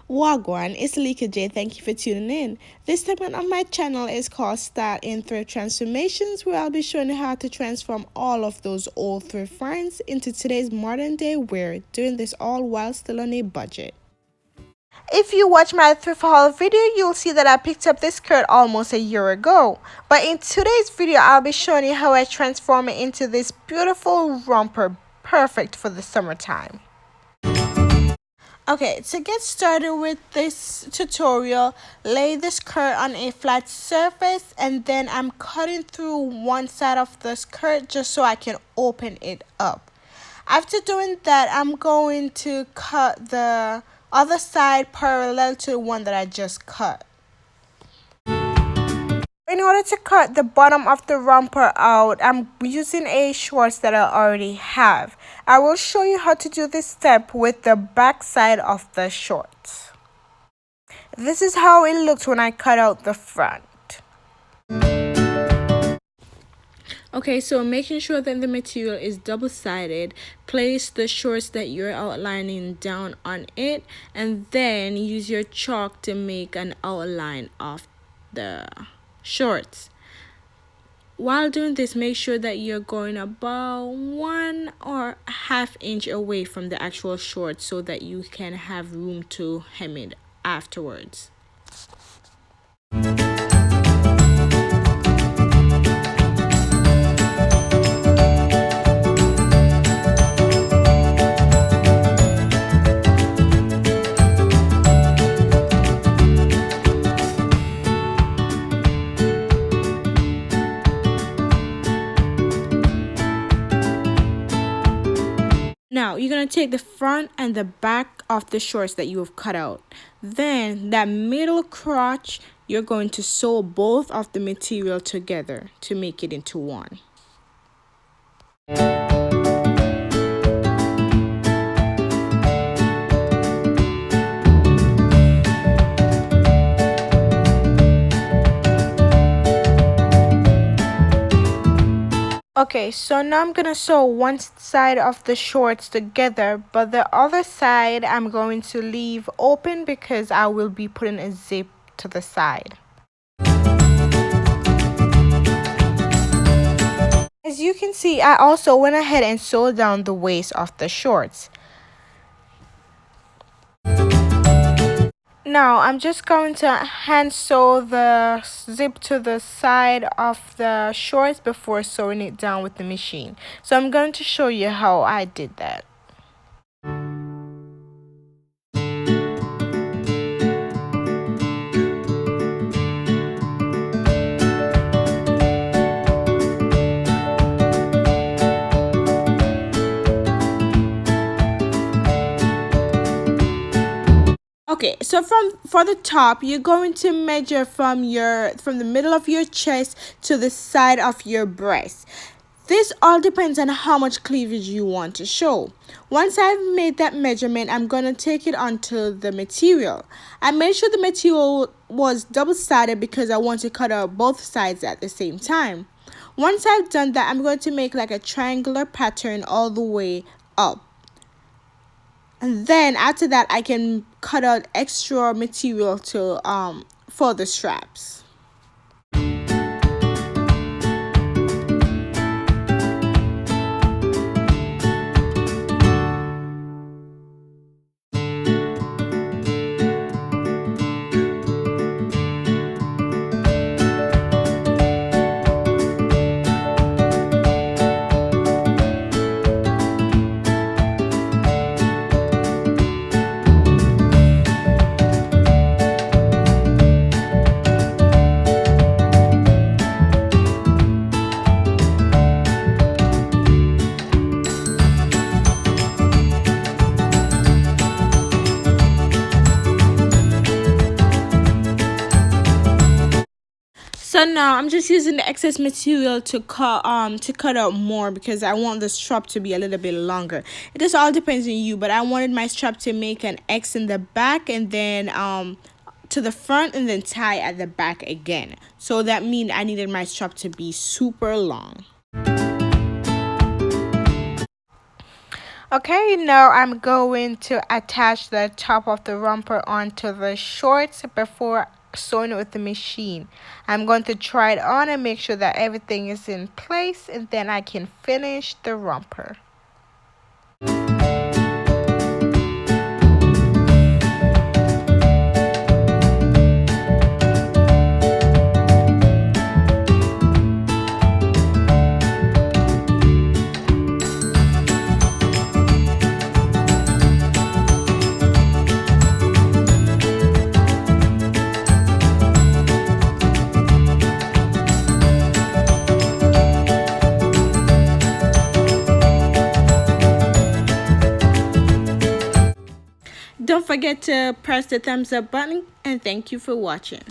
Wagwan, it's LeekaJai. Thank you for tuning in. This segment of my channel is called Style in Thrift Transformations, where I'll be showing you how to transform all of those old thrift finds into today's modern day wear, doing this all while still on a budget. If you watch my thrift haul video, you'll see that I picked up this skirt almost a year ago. But in today's video, I'll be showing you how I transform it into this beautiful romper, perfect for the summertime. Okay, to get started with this tutorial, lay the skirt on a flat surface and then I'm cutting through one side of the skirt just so I can open it up. After doing that, I'm going to cut the other side parallel to the one that I just cut. In order to cut the bottom of the romper out, I'm using a shorts that I already have. I will show you how to do this step with the back side of the shorts. This is how it looks when I cut out the front. Okay, so making sure that the material is double-sided, place the shorts that you're outlining down on it and then use your chalk to make an outline of the shorts. While doing this, make sure that you're going about 1.5 inches away from the actual shorts so that you can have room to hem it afterwards. Now, you're going to take the front and the back of the shorts that you have cut out. Then, that middle crotch, you're going to sew both of the material together to make it into one. Okay, so now I'm gonna sew one side of the shorts together, but the other side I'm going to leave open because I will be putting a zip to the side. As you can see, I also went ahead and sewed down the waist of the shorts. Now I'm just going to hand sew the zip to the side of the shorts before sewing it down with the machine. So I'm going to show you how I did that. Okay, so for the top, you're going to measure from the middle of your chest to the side of your breast. This all depends on how much cleavage you want to show. Once I've made that measurement, I'm going to take it onto the material. I made sure the material was double-sided because I want to cut out both sides at the same time. Once I've done that, I'm going to make like a triangular pattern all the way up. And then after that, I can cut out extra material to for the straps. So now I'm just using the excess material to cut out more because I want the strap to be a little bit longer. It just all depends on you, but I wanted my strap to make an X in the back and then to the front and then tie at the back again. So that means I needed my strap to be super long. Okay, now I'm going to attach the top of the romper onto the shorts before sewing it with the machine. I'm going to try it on and make sure that everything is in place, and then I can finish the romper. Don't forget to press the thumbs up button, and thank you for watching.